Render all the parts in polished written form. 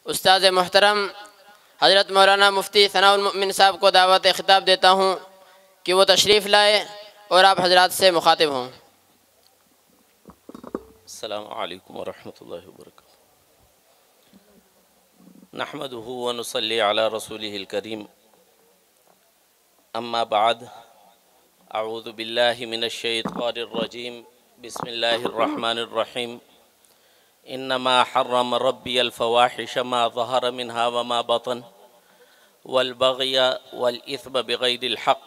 استاد محترم حضرت مولانا مفتی ثناء المؤمن صاحب کو دعوت خطاب دیتا ہوں کہ وہ تشریف لائے اور آپ حضرات سے مخاطب ہوں۔ السلام علیکم ورحمۃ اللہ وبرکاتہ۔ نحمده ونصلی علی رسوله الکریم، اما بعد، اعوذ باللہ من الشیطان الرجیم، بسم اللہ الرحمن الرحیم۔ انما حرم ربی الفواحش ما ظہر منها وما بطن والبغی والاثم بغیر الحق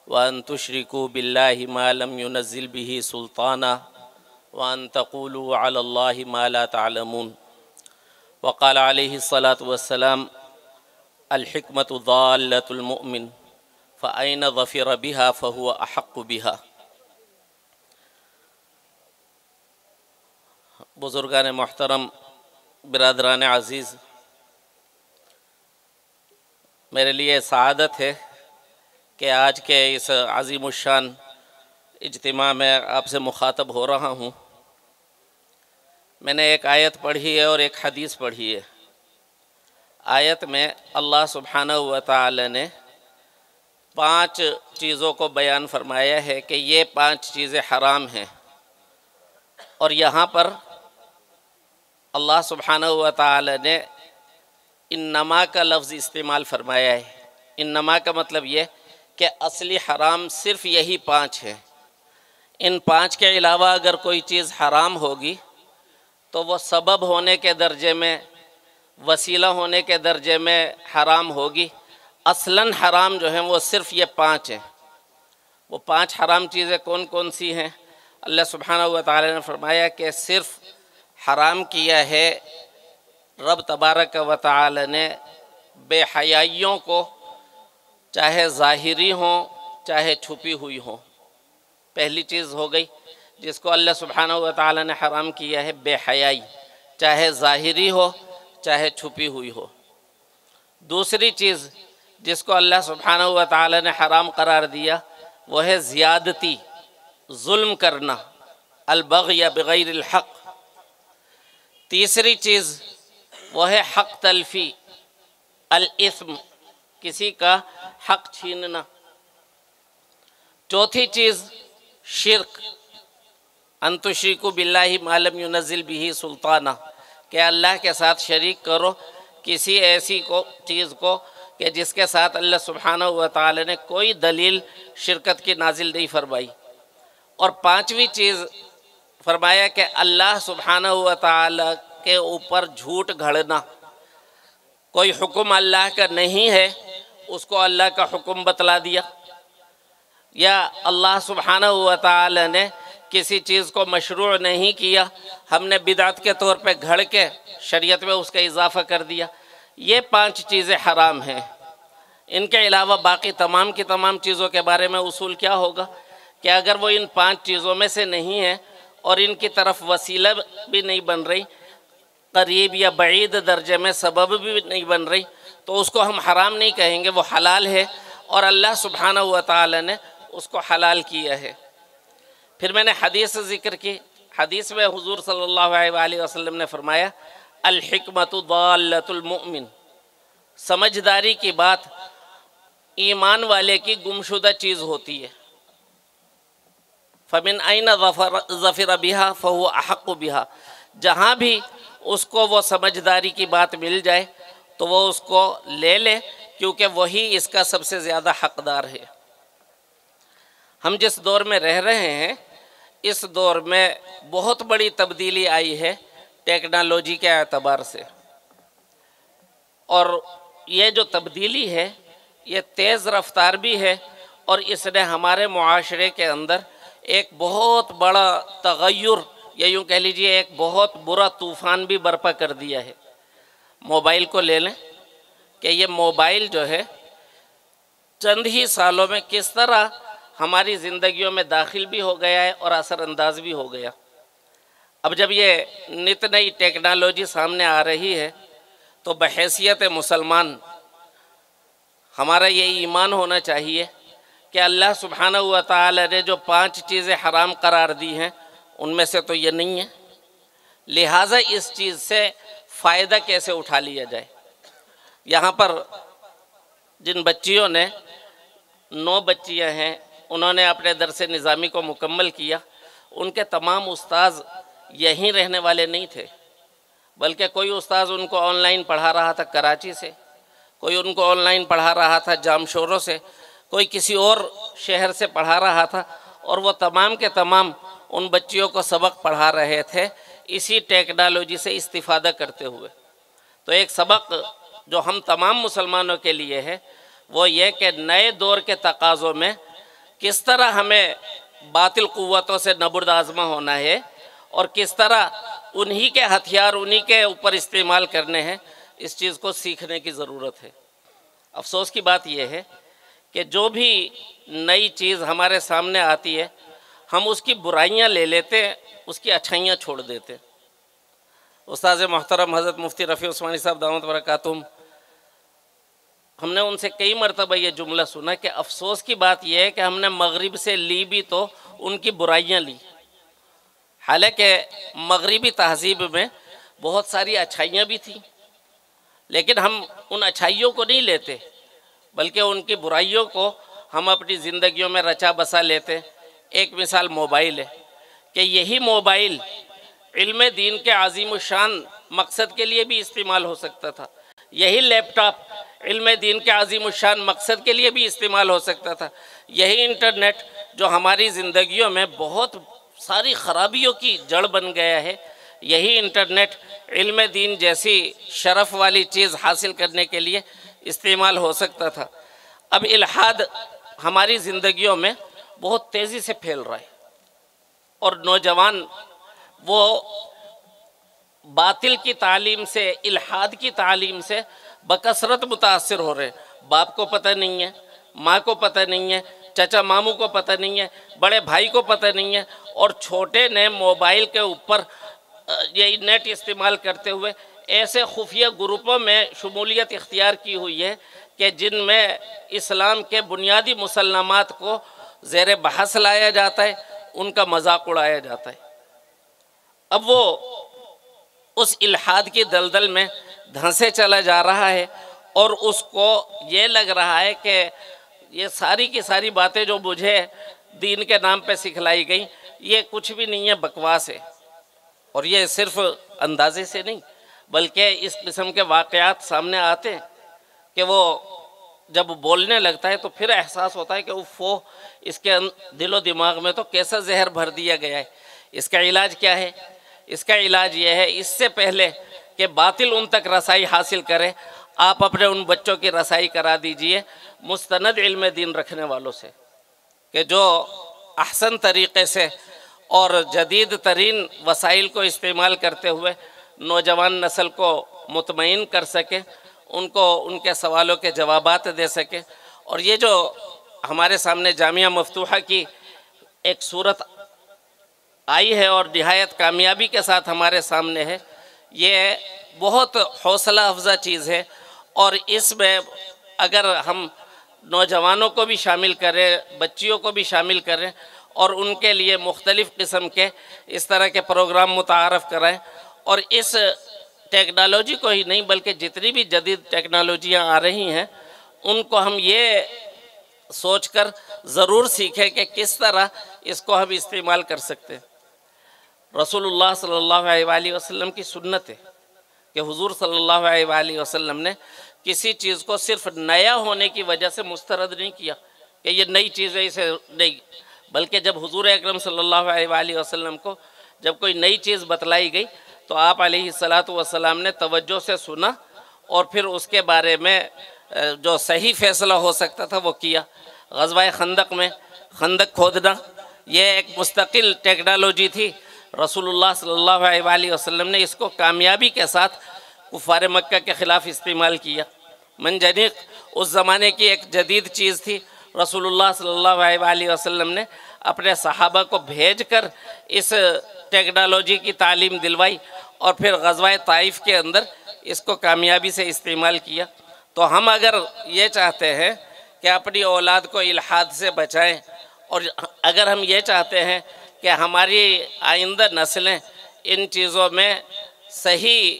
وان تشرکوا باللہ ما لم ينزل به سلطانا وان تقولوا علی اللہ ما لا تعلمون۔ وقال علیہ الصلاة والسلام الحکمة ضالة المؤمن فأین ظفر بها فهو احق بها۔ بزرگان محترم، برادران عزیز، میرے لیے سعادت ہے کہ آج کے اس عظیم الشان اجتماع میں آپ سے مخاطب ہو رہا ہوں۔ میں نے ایک آیت پڑھی ہے اور ایک حدیث پڑھی ہے۔ آیت میں اللہ سبحانہ و تعالی نے 5 چیزوں کو بیان فرمایا ہے کہ یہ 5 چیزیں حرام ہیں، اور یہاں پر اللہ سبحانہ و تعالی نے انما کا لفظ استعمال فرمایا ہے۔ انما کا مطلب یہ کہ اصلی حرام صرف یہی 5 ہیں۔ ان 5 کے علاوہ اگر کوئی چیز حرام ہوگی تو وہ سبب ہونے کے درجے میں، وسیلہ ہونے کے درجے میں حرام ہوگی۔ اصلاً حرام جو ہیں وہ صرف یہ 5 ہیں۔ وہ 5 حرام چیزیں کون کون سی ہیں؟ اللہ سبحانہ و تعالی نے فرمایا کہ صرف حرام کیا ہے رب تبارک و تعالی نے بے حیائیوں کو، چاہے ظاہری ہوں چاہے چھپی ہوئی ہوں۔ پہلی چیز ہو گئی جس کو اللہ سبحانہ و تعالی نے حرام کیا ہے، بے حیائی، چاہے ظاہری ہو چاہے چھپی ہوئی ہو۔ دوسری چیز جس کو اللہ سبحانہ و تعالی نے حرام قرار دیا وہ ہے زیادتی، ظلم کرنا، البغی بغیر الحق۔ تیسری چیز وہ ہے حق تلفی، الاثم، کسی کا حق چھیننا۔ چوتھی چیز شرک، ان تشرکوا باللہ ما لم ينزل به سلطانا، کہ اللہ کے ساتھ شریک کرو کسی ایسی چیز کو کہ جس کے ساتھ اللہ سبحانہ و تعالی نے کوئی دلیل شرکت کی نازل نہیں فرمائی۔ اور 5ویں چیز فرمایا کہ اللہ سبحانہ و تعالی کے اوپر جھوٹ گھڑنا۔ کوئی حکم اللہ کا نہیں ہے، اس کو اللہ کا حکم بتلا دیا، یا اللہ سبحانہ و تعالی نے کسی چیز کو مشروع نہیں کیا، ہم نے بدعت کے طور پہ گھڑ کے شریعت میں اس کا اضافہ کر دیا۔ یہ 5 چیزیں حرام ہیں۔ ان کے علاوہ باقی تمام کی تمام چیزوں کے بارے میں اصول کیا ہوگا کہ اگر وہ ان 5 چیزوں میں سے نہیں ہے اور ان کی طرف وسیلہ بھی نہیں بن رہی، قریب یا بعید درجے میں سبب بھی نہیں بن رہی، تو اس کو ہم حرام نہیں کہیں گے، وہ حلال ہے، اور اللہ سبحانہ و تعالی نے اس کو حلال کیا ہے۔ پھر میں نے حدیث ذکر کی۔ حدیث میں حضور صلی اللہ علیہ وآلہ وسلم نے فرمایا الحکمۃ ضالۃ المؤمن، سمجھداری کی بات ایمان والے کی گمشدہ چیز ہوتی ہے۔ فمن این ظفر بها فهو احق بها، جہاں بھی اس کو وہ سمجھداری کی بات مل جائے تو وہ اس کو لے لے، کیونکہ وہی اس کا سب سے زیادہ حقدار ہے۔ ہم جس دور میں رہ رہے ہیں اس دور میں بہت بڑی تبدیلی آئی ہے ٹیکنالوجی کے اعتبار سے، اور یہ جو تبدیلی ہے یہ تیز رفتار بھی ہے، اور اس نے ہمارے معاشرے کے اندر ایک بہت بڑا تغیر، یا یوں کہہ لیجئے ایک بہت برا طوفان بھی برپا کر دیا ہے۔ موبائل کو لے لیں کہ یہ موبائل جو ہے چند ہی سالوں میں کس طرح ہماری زندگیوں میں داخل بھی ہو گیا ہے اور اثر انداز بھی ہو گیا۔ اب جب یہ نت نئی ٹیکنالوجی سامنے آ رہی ہے تو بحیثیت مسلمان ہمارا یہ ایمان ہونا چاہیے کہ اللہ سبحانہ و تعالی نے جو 5 چیزیں حرام قرار دی ہیں ان میں سے تو یہ نہیں ہے، لہٰذا اس چیز سے فائدہ کیسے اٹھا لیا جائے۔ یہاں پر جن بچیوں نے 9 بچیاں ہیں، انہوں نے اپنے درس نظامی کو مکمل کیا، ان کے تمام استاذ یہیں رہنے والے نہیں تھے، بلکہ کوئی استاذ ان کو آن لائن پڑھا رہا تھا کراچی سے، کوئی ان کو آن لائن پڑھا رہا تھا جامشورو سے، کوئی کسی اور شہر سے پڑھا رہا تھا، اور وہ تمام کے تمام ان بچیوں کو سبق پڑھا رہے تھے اسی ٹیکنالوجی سے استفادہ کرتے ہوئے۔ تو ایک سبق جو ہم تمام مسلمانوں کے لیے ہے وہ یہ کہ نئے دور کے تقاضوں میں کس طرح ہمیں باطل قوتوں سے نبرد آزما ہونا ہے، اور کس طرح انہی کے ہتھیار انہی کے اوپر استعمال کرنے ہیں، اس چیز کو سیکھنے کی ضرورت ہے۔ افسوس کی بات یہ ہے کہ جو بھی نئی چیز ہمارے سامنے آتی ہے ہم اس کی برائیاں لے لیتے، اس کی اچھائیاں چھوڑ دیتے۔ استاذ محترم حضرت مفتی رفیع عثمانی صاحب دامت برکاتہم، ہم نے ان سے کئی مرتبہ یہ جملہ سنا کہ افسوس کی بات یہ ہے کہ ہم نے مغرب سے لی بھی تو ان کی برائیاں لی، حالانکہ مغربی تہذیب میں بہت ساری اچھائیاں بھی تھیں، لیکن ہم ان اچھائیوں کو نہیں لیتے بلکہ ان کی برائیوں کو ہم اپنی زندگیوں میں رچا بسا لیتے۔ ایک مثال موبائل ہے کہ یہی موبائل علم دین کے عظیم الشان مقصد کے لیے بھی استعمال ہو سکتا تھا، یہی لیپ ٹاپ علم دین کے عظیم الشان مقصد کے لیے بھی استعمال ہو سکتا تھا، یہی انٹرنیٹ جو ہماری زندگیوں میں بہت ساری خرابیوں کی جڑ بن گیا ہے، یہی انٹرنیٹ علم دین جیسی شرف والی چیز حاصل کرنے کے لیے استعمال ہو سکتا تھا۔ اب الحاد ہماری زندگیوں میں بہت تیزی سے پھیل رہا ہے، اور نوجوان وہ باطل کی تعلیم سے، الحاد کی تعلیم سے بکثرت متاثر ہو رہے ہیں۔ باپ کو پتہ نہیں ہے، ماں کو پتہ نہیں ہے، چچا ماموں کو پتہ نہیں ہے، بڑے بھائی کو پتہ نہیں ہے، اور چھوٹے نے موبائل کے اوپر یہ نیٹ استعمال کرتے ہوئے ایسے خفیہ گروپوں میں شمولیت اختیار کی ہوئی ہے کہ جن میں اسلام کے بنیادی مسلمات کو زیر بحث لایا جاتا ہے، ان کا مذاق اڑایا جاتا ہے۔ اب وہ اس الحاد کی دلدل میں دھنسے چلا جا رہا ہے، اور اس کو یہ لگ رہا ہے کہ یہ ساری کی ساری باتیں جو مجھے دین کے نام پہ سکھلائی گئیں یہ کچھ بھی نہیں ہے، بکواس ہے۔ اور یہ صرف اندازے سے نہیں بلکہ اس قسم کے واقعات سامنے آتے ہیں کہ وہ جب بولنے لگتا ہے تو پھر احساس ہوتا ہے کہ اوفو، اس کے دل و دماغ میں تو کیسا زہر بھر دیا گیا ہے۔ اس کا علاج کیا ہے؟ اس کا علاج یہ ہے، اس سے پہلے کہ باطل ان تک رسائی حاصل کرے، آپ اپنے ان بچوں کی رسائی کرا دیجئے مستند علم دین رکھنے والوں سے، کہ جو احسن طریقے سے اور جدید ترین وسائل کو استعمال کرتے ہوئے نوجوان نسل کو مطمئن کر سکے، ان کو ان کے سوالوں کے جوابات دے سکے۔ اور یہ جو ہمارے سامنے جامعہ مفتوحہ کی ایک صورت آئی ہے اور نہایت کامیابی کے ساتھ ہمارے سامنے ہے، یہ بہت حوصلہ افزا چیز ہے، اور اس میں اگر ہم نوجوانوں کو بھی شامل کریں، بچیوں کو بھی شامل کریں، اور ان کے لیے مختلف قسم کے اس طرح کے پروگرام متعارف کرائیں، اور اس ٹیکنالوجی کو ہی نہیں بلکہ جتنی بھی جدید ٹیکنالوجیاں آ رہی ہیں ان کو ہم یہ سوچ کر ضرور سیکھیں کہ کس طرح اس کو ہم استعمال کر سکتے ہیں۔ رسول اللہ صلی اللہ علیہ وآلہ وسلم کی سنت ہے کہ حضور صلی اللہ علیہ وآلہ وسلم نے کسی چیز کو صرف نیا ہونے کی وجہ سے مسترد نہیں کیا کہ یہ نئی چیز ہے اسے نہیں، بلکہ جب حضور اکرم صلی اللہ علیہ وآلہ وسلم کو جب کوئی نئی چیز بتلائی گئی تو آپ علیہ السلام نے توجہ سے سنا، اور پھر اس کے بارے میں جو صحیح فیصلہ ہو سکتا تھا وہ کیا۔ غزوہ خندق میں خندق کھودنا یہ ایک مستقل ٹیکنالوجی تھی، رسول اللہ صلی اللہ علیہ وآلہ وسلم نے اس کو کامیابی کے ساتھ کفار مکہ کے خلاف استعمال کیا۔ منجنیق اس زمانے کی ایک جدید چیز تھی، رسول اللہ صلی اللہ علیہ وآلہ وسلم نے اپنے صحابہ کو بھیج کر اس ٹیکنالوجی کی تعلیم دلوائی، اور پھر غزوہ طائف کے اندر اس کو کامیابی سے استعمال کیا۔ تو ہم اگر یہ چاہتے ہیں کہ اپنی اولاد کو الحاد سے بچائیں، اور اگر ہم یہ چاہتے ہیں کہ ہماری آئندہ نسلیں ان چیزوں میں صحیح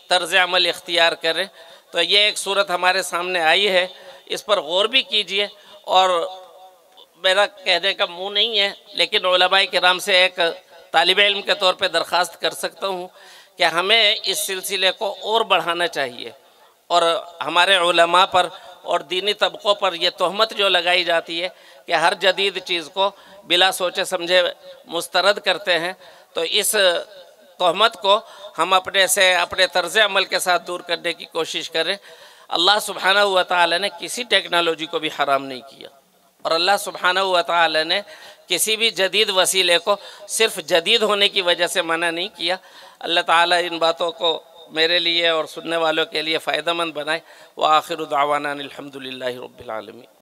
طرز عمل اختیار کریں. تو یہ ایک صورت ہمارے سامنے آئی ہے، اس پر غور بھی کیجئے. اور میرا کہنے کا منہ نہیں ہے، لیکن علماء کرام سے ایک طالب علم کے طور پہ درخواست کر سکتا ہوں کہ ہمیں اس سلسلے کو اور بڑھانا چاہیے. اور ہمارے علماء پر اور دینی طبقوں پر یہ تہمت جو لگائی جاتی ہے کہ ہر جدید چیز کو بلا سوچے سمجھے مسترد کرتے ہیں، تو اس تہمت کو ہم اپنے طرز عمل کے ساتھ دور کرنے کی کوشش کریں. اللہ سبحانہ و تعالی نے کسی ٹیکنالوجی کو بھی حرام نہیں کیا، اور اللہ سبحانہ و تعالی نے کسی بھی جدید وسیلے کو صرف جدید ہونے کی وجہ سے منع نہیں کیا. اللہ تعالی ان باتوں کو میرے لیے اور سننے والوں کے لیے فائدہ مند بنائے. وآخر دعوانا الحمدللہ رب العالمین.